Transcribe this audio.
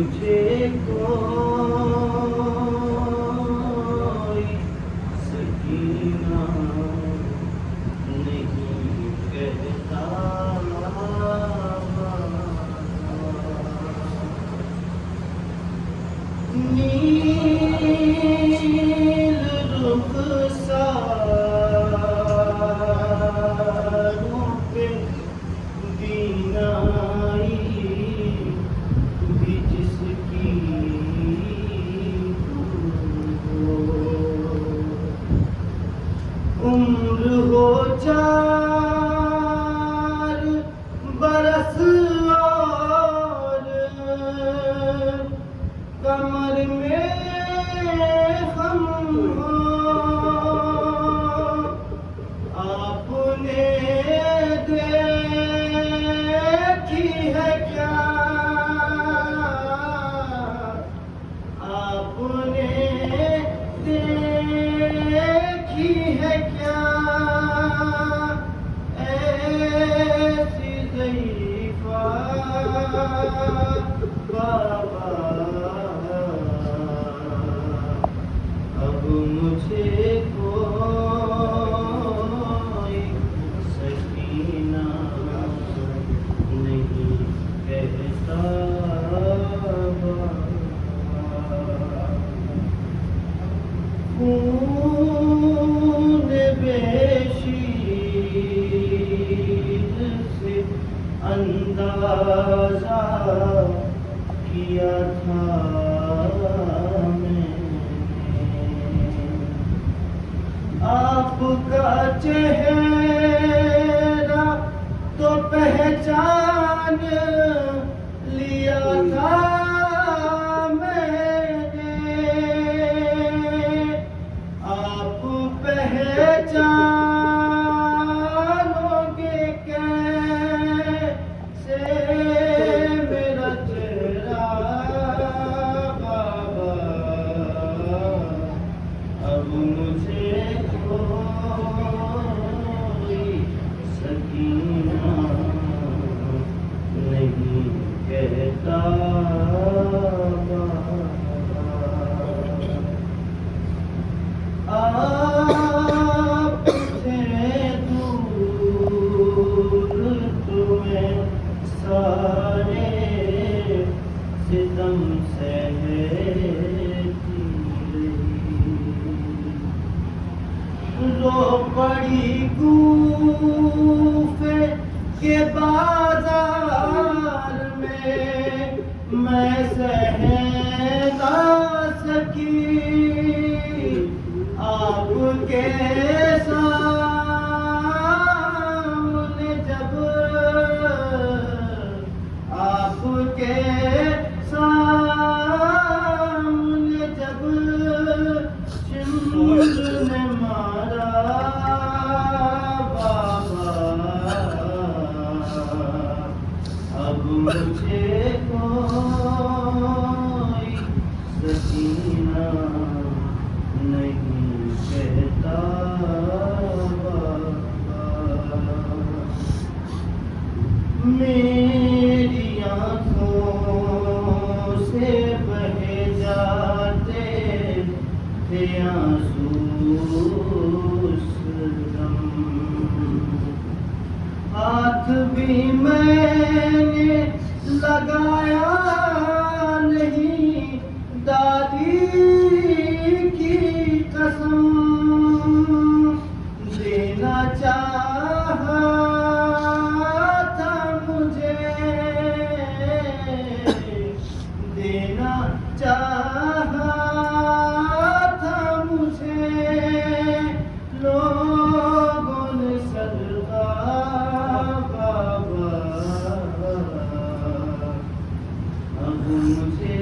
मुझे कोई सकीना नहीं कहता। नील रुखसारों पे बीनाई भी जिसकी हो, उम्र हो 4 बरस और कमर में हम हो, आपने देखी है क्या, आपने देखी है क्या ऐसी ज़ईफ़ा बाबा। अब मुझे कोई सकीना नहीं कहता। खून बेशीर से अंदाज़ा किया था आपका चेहरा तो पहचान लिया था मैंने। आप पहचानोगे कैसे मेरा चेहरा बाबा। अब मुझे कोई सकीना नहीं कहता। आपसे दूर तुम्हें सारे सितम सहती रो पड़ी कूफे के बाजार में मैं सह ना सकी आपके सामने जब आपके सामने जब चिमने मारा बाबा। अब मुझे कोई सकीना नहीं कहता बाबा। मेरी आँखों से बहे जाते थे आंसू उस दम। हाथ भी मैंने लगाया नहीं दादी की कसम। देना चाहा था मुझे, देना चाहा था मुझे लोगों ने सदका बाबा। अब मुझे